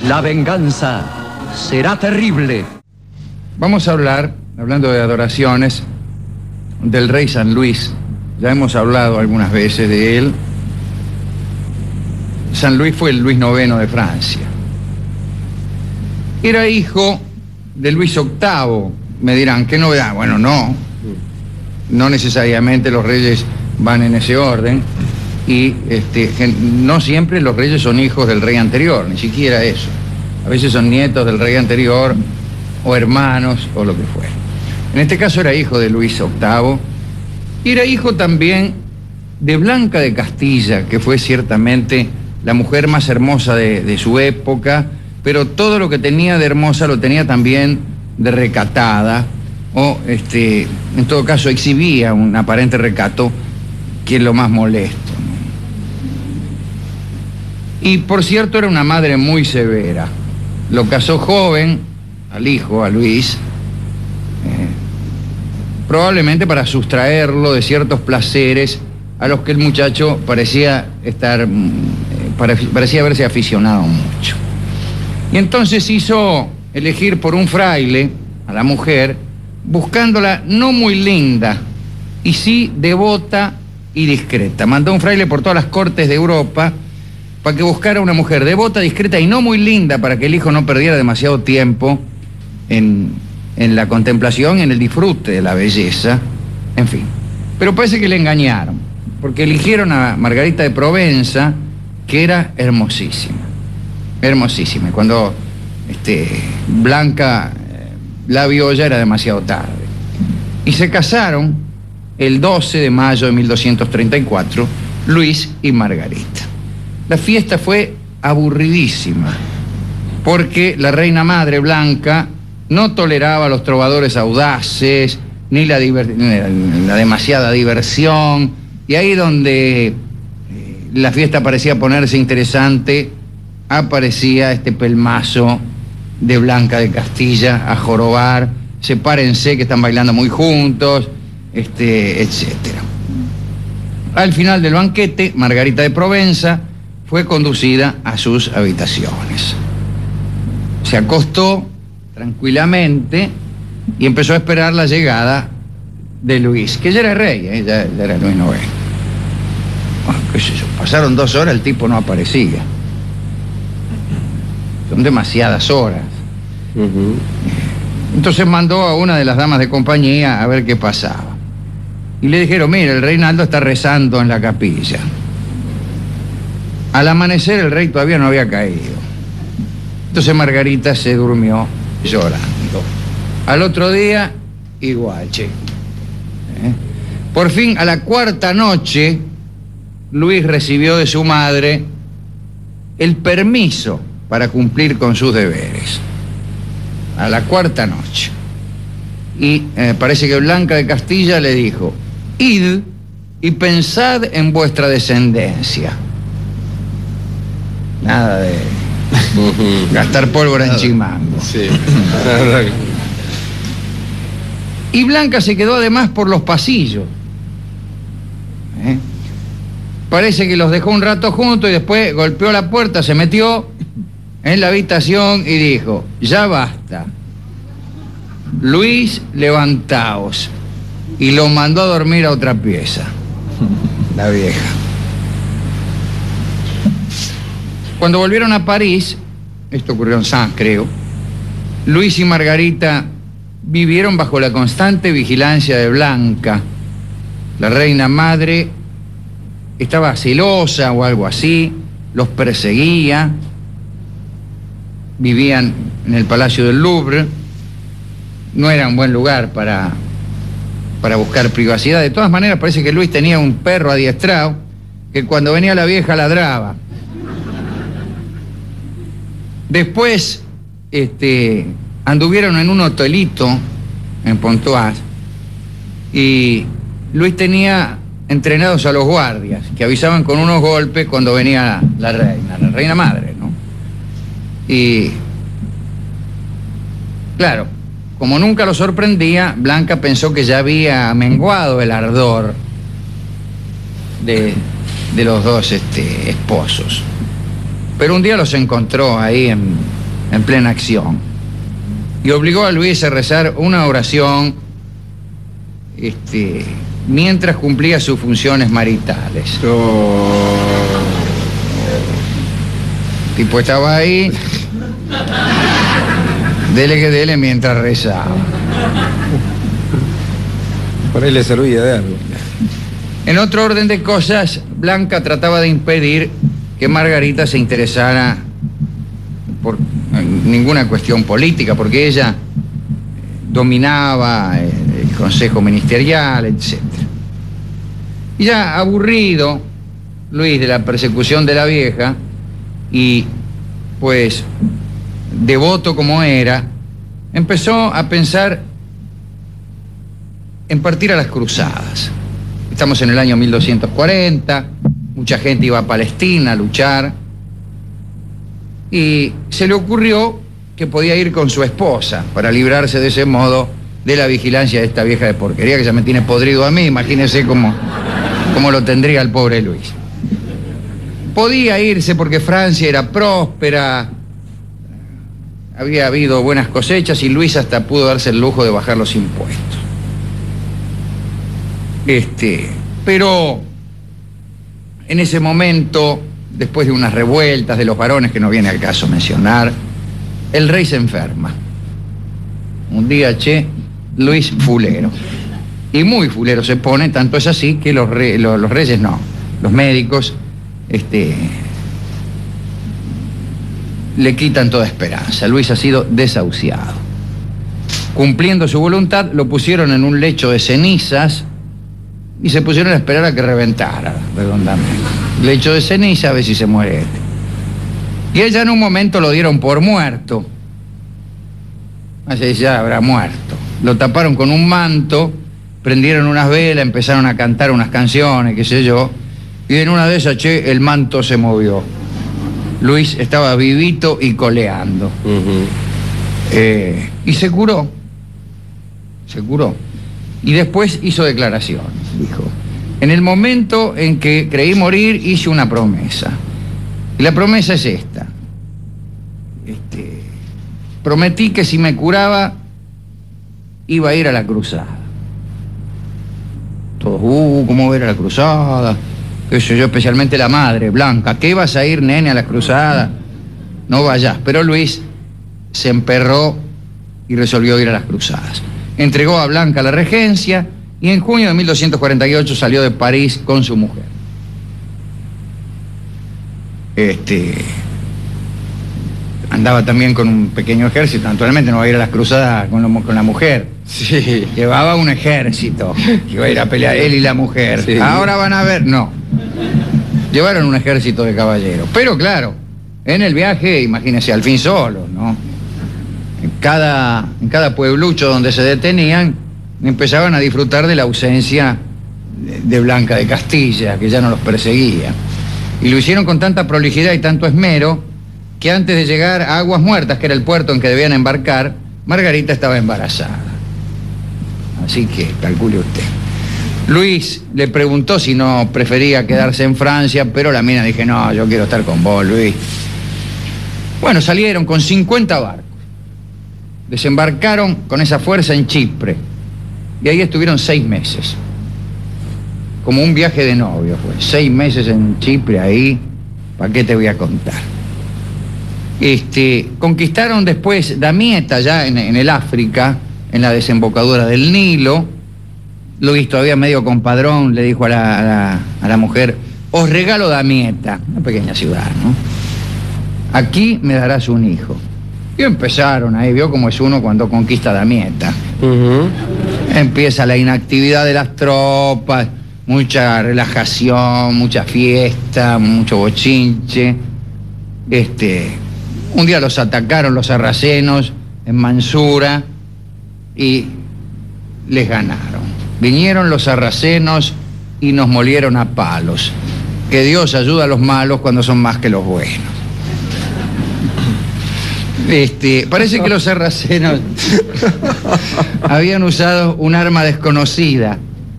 La venganza será terrible. Vamos a hablar, hablando de adoraciones, del rey San Luis. Ya hemos hablado algunas veces de él. San Luis fue el Luis IX de Francia. Era hijo de Luis VIII. Me dirán, ¿qué novedad? Bueno, no necesariamente los reyes van en ese orden. Y no siempre los reyes son hijos del rey anterior, ni siquiera eso. A veces son nietos del rey anterior, o hermanos, o lo que fuera. En este caso era hijo de Luis VIII, y era hijo también de Blanca de Castilla, que fue ciertamente la mujer más hermosa de su época, pero todo lo que tenía de hermosa lo tenía también de recatada, o en todo caso exhibía un aparente recato, que es lo más molesto. Y por cierto era una madre muy severa. Lo casó joven al hijo, a Luis, probablemente para sustraerlo de ciertos placeres a los que el muchacho parecía haberse aficionado mucho. Y entonces hizo elegir por un fraile a la mujer, buscándola no muy linda, y sí devota y discreta. Mandó un fraile por todas las cortes de Europa para que buscara una mujer devota, discreta y no muy linda, para que el hijo no perdiera demasiado tiempo en la contemplación, en el disfrute de la belleza, en fin. Pero parece que le engañaron, porque eligieron a Margarita de Provenza, que era hermosísima, hermosísima. Cuando Blanca la vio ya era demasiado tarde. Y se casaron el 12 de mayo de 1234, Luis y Margarita. La fiesta fue aburridísima, porque la reina madre Blanca no toleraba a los trovadores audaces, ni la demasiada diversión, y ahí donde la fiesta parecía ponerse interesante, aparecía este pelmazo de Blanca de Castilla a jorobar: sepárense que están bailando muy juntos, etcétera. Al final del banquete, Margarita de Provenza fue conducida a sus habitaciones. Se acostó tranquilamente y empezó a esperar la llegada de Luis, que ya era rey, ya era Luis IX. Bueno, qué sé yo, pasaron 2 horas, el tipo no aparecía. Son demasiadas horas. Entonces mandó a una de las damas de compañía a ver qué pasaba. Y le dijeron: mire, el Reinaldo está rezando en la capilla. Al amanecer el rey todavía no había caído. Entonces Margarita se durmió llorando. Al otro día, igual, che. Por fin, a la 4ª noche, Luis recibió de su madre el permiso para cumplir con sus deberes. A la 4ª noche. Y parece que Blanca de Castilla le dijo: id y pensad en vuestra descendencia. Nada de gastar pólvora en chimango. Sí. Y Blanca se quedó además por los pasillos. Parece que los dejó un rato juntos y después golpeó la puerta, se metió en la habitación y dijo: ya basta. Luis, levantaos. Y lo mandó a dormir a otra pieza. La vieja. Cuando volvieron a París, esto ocurrió en Sens, creo, Luis y Margarita vivieron bajo la constante vigilancia de Blanca. La reina madre estaba celosa o algo así, los perseguía. Vivían en el Palacio del Louvre. No era un buen lugar para buscar privacidad. De todas maneras, parece que Luis tenía un perro adiestrado que cuando venía la vieja ladraba. Después anduvieron en un hotelito en Pontoise y Luis tenía entrenados a los guardias que avisaban con unos golpes cuando venía la reina madre, ¿no? Y claro, como nunca lo sorprendía, Blanca pensó que ya había menguado el ardor de los dos esposos. Pero un día los encontró ahí en en plena acción. Y obligó a Luis a rezar una oración mientras cumplía sus funciones maritales. El tipo estaba ahí, dele que dele mientras rezaba. Por ahí le servía de algo. En otro orden de cosas, Blanca trataba de impedir que Margarita se interesara por ninguna cuestión política, porque ella dominaba el consejo ministerial, etc. Y ya aburrido, Luis, de la persecución de la vieja, y pues devoto como era, empezó a pensar en partir a las cruzadas. Estamos en el año 1240, mucha gente iba a Palestina a luchar, y se le ocurrió que podía ir con su esposa para librarse de ese modo de la vigilancia de esta vieja de porquería que ya me tiene podrido a mí. Imagínense cómo lo tendría el pobre Luis. Podía irse porque Francia era próspera, había habido buenas cosechas y Luis hasta pudo darse el lujo de bajar los impuestos. Pero en ese momento, después de unas revueltas de los varones que no viene al caso mencionar, el rey se enferma. Un día, Luis fulero. Y muy fulero se pone, tanto es así que los reyes no, los médicos, le quitan toda esperanza. Luis ha sido desahuciado. Cumpliendo su voluntad, lo pusieron en un lecho de cenizas y se pusieron a esperar a que reventara, redondamente. Lecho de ceniza, a ver si se muere este. Y ella en un momento lo dieron por muerto. Así ya habrá muerto. Lo taparon con un manto, prendieron unas velas, empezaron a cantar unas canciones, qué sé yo, y en una de esas, el manto se movió. Luis estaba vivito y coleando. Y se curó. Se curó. Y después hizo declaraciones, dijo: en el momento en que creí morir, hice una promesa. Y la promesa es esta. Prometí que si me curaba, iba a ir a la cruzada. Todos, ¿cómo va a ir a la cruzada? Qué sé yo, especialmente la madre, Blanca. ¿Qué vas a ir, nene, a la cruzada? No vayas. Pero Luis se emperró y resolvió ir a las cruzadas. Entregó a Blanca la regencia y en junio de 1248 salió de París con su mujer. Andaba también con un pequeño ejército. Naturalmente no va a ir a las cruzadas con la mujer. Sí. Llevaba un ejército que iba a ir a pelear él y la mujer. Sí. Ahora van a ver, no. Llevaron un ejército de caballeros. Pero claro, en el viaje, imagínense, al fin solos, ¿no? En cada pueblucho donde se detenían, empezaban a disfrutar de la ausencia de Blanca de Castilla, que ya no los perseguía. Y lo hicieron con tanta prolijidad y tanto esmero que antes de llegar a Aguas Muertas, que era el puerto en que debían embarcar, Margarita estaba embarazada. Así que calcule usted. Luis le preguntó si no prefería quedarse en Francia, pero la mina dije: no, yo quiero estar con vos, Luis. Bueno, salieron con 50 barcos. Desembarcaron con esa fuerza en Chipre. Y ahí estuvieron 6 meses. Como un viaje de novio fue. 6 meses en Chipre ahí. ¿Para qué te voy a contar? Conquistaron después Damieta, ya en el África, en la desembocadura del Nilo. Luis, todavía medio compadrón, le dijo a la mujer: os regalo Damieta, una pequeña ciudad, ¿no? Aquí me darás un hijo. Y empezaron ahí, vio cómo es uno cuando conquista Damieta. Empieza la inactividad de las tropas, mucha relajación, mucha fiesta, mucho bochinche. Un día los atacaron los sarracenos en Mansura y les ganaron. Vinieron los sarracenos y nos molieron a palos. Que Dios ayuda a los malos cuando son más que los buenos. Parece que los sarracenos habían usado un arma desconocida,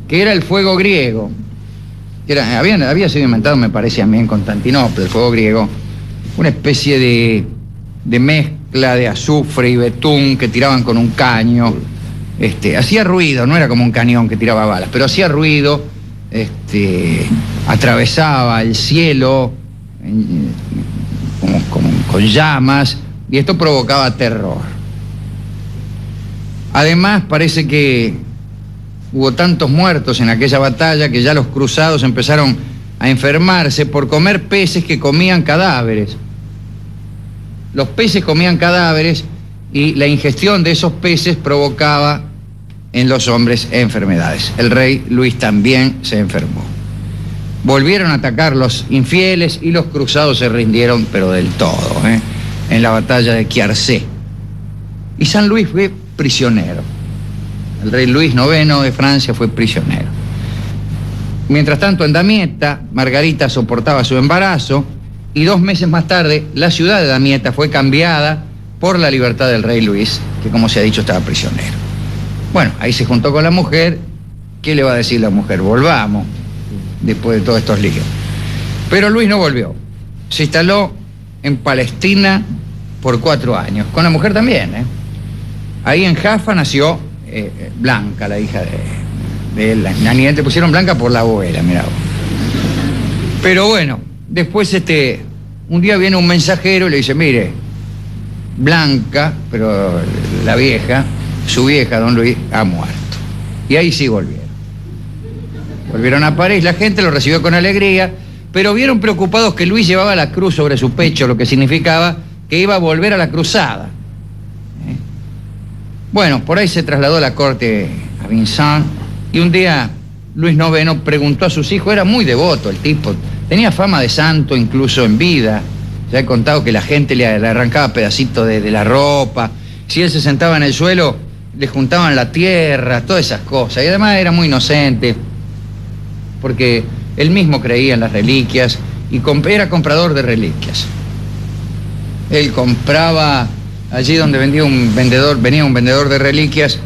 que era el fuego griego. Había sido inventado, me parece a mí, en Constantinopla, el fuego griego. Una especie de mezcla mezcla de azufre y betún que tiraban con un caño. Hacía ruido, no era como un cañón que tiraba balas, pero hacía ruido, atravesaba el cielo con llamas, y esto provocaba terror. Además, parece que hubo tantos muertos en aquella batalla que ya los cruzados empezaron a enfermarse por comer peces que comían cadáveres. Los peces comían cadáveres y la ingestión de esos peces provocaba en los hombres enfermedades. El rey Luis también se enfermó. Volvieron a atacar los infieles y los cruzados se rindieron, pero del todo, en la batalla de Quercy. Y San Luis fue prisionero. El rey Luis IX de Francia fue prisionero. Mientras tanto, en Damietta, Margarita soportaba su embarazo y 2 meses más tarde, la ciudad de Damietta fue cambiada por la libertad del rey Luis, que como se ha dicho estaba prisionero. Bueno, ahí se juntó con la mujer. ¿Qué le va a decir la mujer? Volvamos, después de todos estos líos. Pero Luis no volvió. Se instaló en Palestina por 4 años, con la mujer también, Ahí en Jaffa nació Blanca, la hija de él. La niña le pusieron Blanca por la abuela, mirá vos. Pero bueno, después un día viene un mensajero y le dice, mire, Blanca, pero la vieja, su vieja, don Luis, ha muerto. Y ahí sí volvieron. Volvieron a París, la gente lo recibió con alegría, pero vieron preocupados que Luis llevaba la cruz sobre su pecho, lo que significaba que iba a volver a la cruzada. Bueno, por ahí se trasladó a la corte a Vincennes y un día Luis IX preguntó a sus hijos, era muy devoto el tipo, tenía fama de santo incluso en vida, ya he contado que la gente le arrancaba pedacitos de la ropa, si él se sentaba en el suelo le juntaban la tierra, todas esas cosas, y además era muy inocente, porque él mismo creía en las reliquias y era comprador de reliquias. Él compraba allí donde venía un vendedor de reliquias.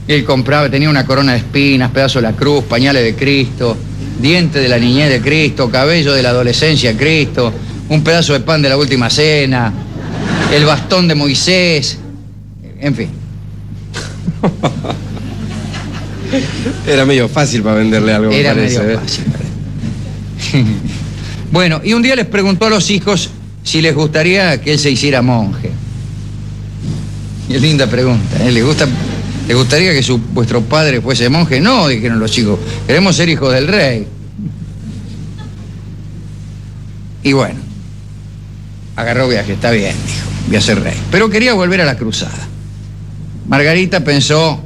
Él compraba, tenía una corona de espinas, pedazo de la cruz, pañales de Cristo, diente de la niñez de Cristo, cabello de la adolescencia de Cristo, un pedazo de pan de la última cena, el bastón de Moisés, en fin. Era medio fácil para venderle algo. Era medio fácil. Bueno, y un día les preguntó a los hijos si les gustaría que él se hiciera monje. Y linda pregunta, ¿le gustaría que vuestro padre fuese monje? No, dijeron los chicos, queremos ser hijos del rey. Y bueno, agarró viaje, está bien, dijo, voy a ser rey. Pero quería volver a la cruzada. Margarita pensó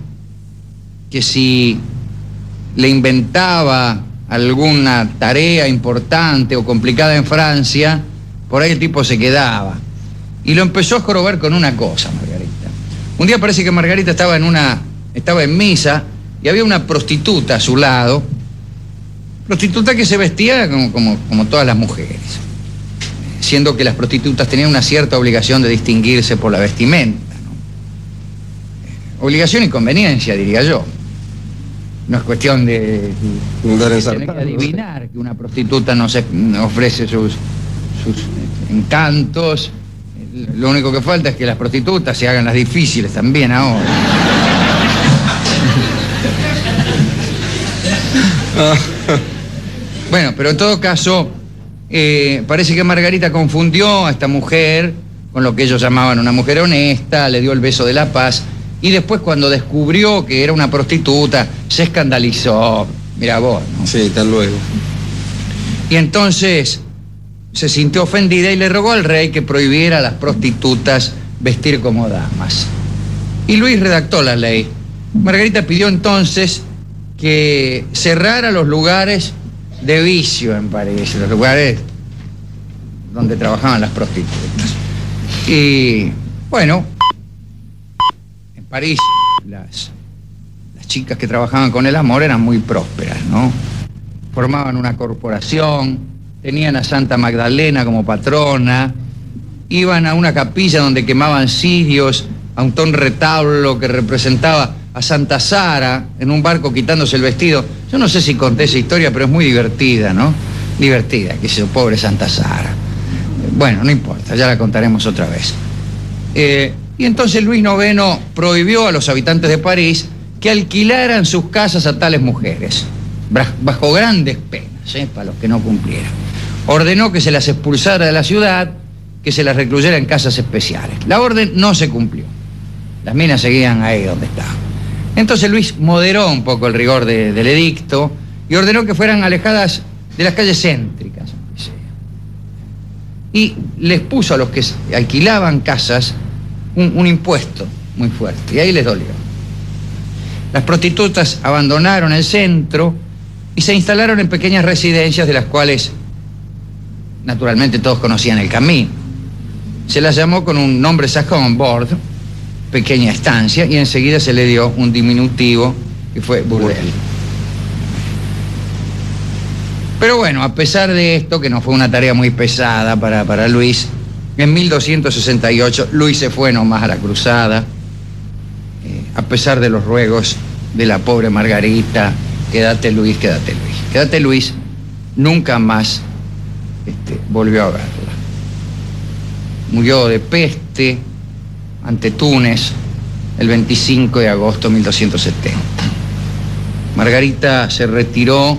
que si le inventaba alguna tarea importante o complicada en Francia, por ahí el tipo se quedaba. Y lo empezó a jorobar con una cosa, Margarita. Un día parece que Margarita estaba en misa y había una prostituta a su lado, prostituta que se vestía como todas las mujeres, siendo que las prostitutas tenían una cierta obligación de distinguirse por la vestimenta, ¿no? Obligación y conveniencia, diría yo. No es cuestión de tener que adivinar que una prostituta nos ofrece sus encantos. Lo único que falta es que las prostitutas se hagan las difíciles también ahora. Bueno, pero en todo caso, parece que Margarita confundió a esta mujer con lo que ellos llamaban una mujer honesta, le dio el beso de la paz, y después cuando descubrió que era una prostituta, se escandalizó. Mirá vos, ¿no? Sí, tal luego. Y entonces se sintió ofendida y le rogó al rey que prohibiera a las prostitutas vestir como damas. Y Luis redactó la ley. Margarita pidió entonces que cerrara los lugares de vicio en París, los lugares donde trabajaban las prostitutas. Y bueno, en París las chicas que trabajaban con el amor eran muy prósperas, ¿no? Formaban una corporación, tenían a Santa Magdalena como patrona, iban a una capilla donde quemaban cirios, a un retablo que representaba a Santa Sara en un barco quitándose el vestido. Yo no sé si conté esa historia, pero es muy divertida, ¿no? Divertida, que es pobre Santa Sara. Bueno, no importa, ya la contaremos otra vez. Y entonces Luis IX prohibió a los habitantes de París que alquilaran sus casas a tales mujeres, bajo grandes penas, para los que no cumplieran. Ordenó que se las expulsara de la ciudad, que se las recluyera en casas especiales. La orden no se cumplió. Las minas seguían ahí donde estaban. Entonces Luis moderó un poco el rigor del edicto y ordenó que fueran alejadas de las calles céntricas. Y les puso a los que alquilaban casas un impuesto muy fuerte, y ahí les dolió. Las prostitutas abandonaron el centro y se instalaron en pequeñas residencias de las cuales, naturalmente, todos conocían el camino. Se las llamó con un nombre sajón, Bord, pequeña estancia, y enseguida se le dio un diminutivo que fue burdel. Pero bueno, a pesar de esto, que no fue una tarea muy pesada para Luis, en 1268 Luis se fue nomás a la cruzada, a pesar de los ruegos de la pobre Margarita: quédate Luis, quédate Luis. Quédate Luis, nunca más volvió a verla. Murió de peste ante Túnez el 25 de agosto de 1270. Margarita se retiró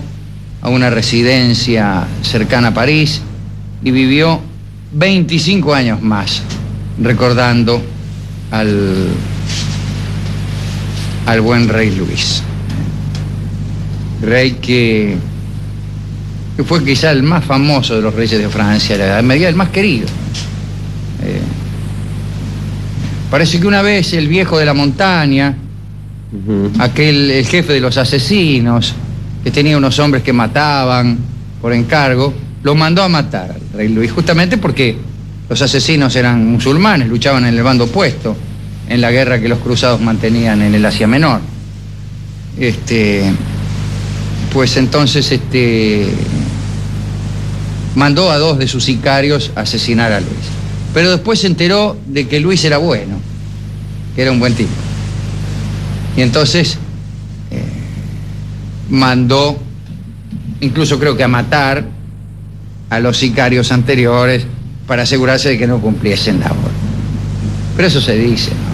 a una residencia cercana a París y vivió 25 años más recordando al buen rey Luis. Rey que fue quizá el más famoso de los reyes de Francia, la Edad Media, el más querido. Parece que una vez el viejo de la montaña, el jefe de los asesinos, que tenía unos hombres que mataban por encargo, lo mandó a matar al rey Luis, justamente porque los asesinos eran musulmanes, luchaban en el bando opuesto en la guerra que los cruzados mantenían en el Asia Menor. Pues entonces mandó a 2 de sus sicarios a asesinar a Luis. Pero después se enteró de que Luis era bueno, que era un buen tipo. Y entonces mandó, incluso creo que a matar a los sicarios anteriores para asegurarse de que no cumpliesen la orden. Pero eso se dice, ¿no?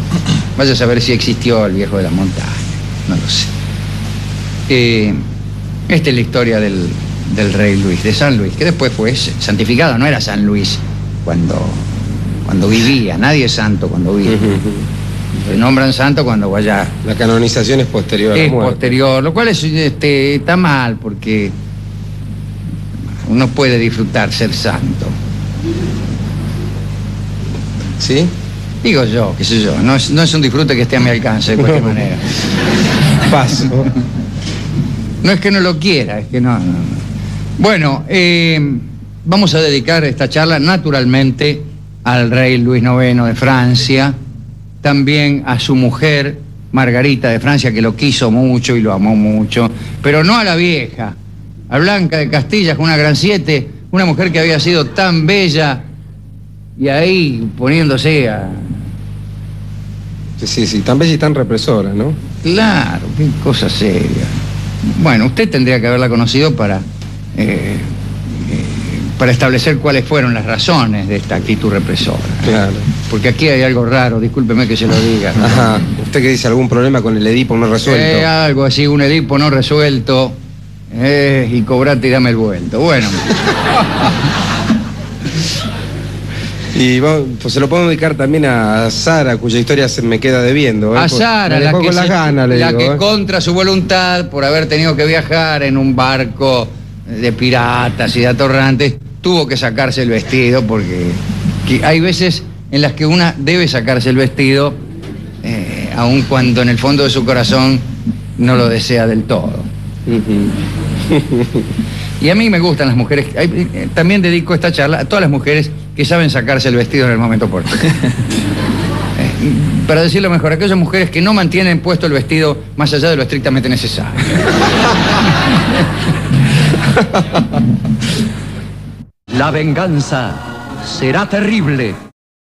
Vaya a saber si existió el viejo de la montaña, no lo sé. Esta es la historia del rey Luis, de San Luis, que después fue santificado. No era San Luis cuando vivía, nadie es santo cuando vive. Se nombran santo cuando vaya. La canonización es posterior a la muerte. Es posterior, lo cual está mal, porque uno puede disfrutar ser santo. ¿Sí? Digo yo, qué sé yo, no es un disfrute que esté a mi alcance de cualquier manera. Paso. No es que no lo quiera, es que no. Bueno, vamos a dedicar esta charla naturalmente al rey Luis IX de Francia, también a su mujer Margarita de Francia, que lo quiso mucho y lo amó mucho, pero no a la vieja, a Blanca de Castilla, con una gran 7, una mujer que había sido tan bella, y ahí poniéndose a... Sí, tan bella y tan represora, ¿no? Claro, qué cosa seria. Bueno, usted tendría que haberla conocido para establecer cuáles fueron las razones de esta actitud represora. Claro. Porque aquí hay algo raro, discúlpeme que se lo diga. Ajá. ¿Usted qué dice? ¿Algún problema con el Edipo no resuelto? Algo así, un Edipo no resuelto, y cobrate y dame el vuelto. Bueno. Y pues se lo puedo dedicar también a Sara, cuya historia se me queda debiendo. A Sara, la que digo, contra su voluntad, por haber tenido que viajar en un barco de piratas y de atorrantes, tuvo que sacarse el vestido, porque hay veces en las que una debe sacarse el vestido, aun cuando en el fondo de su corazón no lo desea del todo. Y a mí me gustan las mujeres. También dedico esta charla a todas las mujeres que saben sacarse el vestido en el momento oportuno. Para decirlo mejor, aquellas mujeres que no mantienen puesto el vestido más allá de lo estrictamente necesario. La venganza será terrible.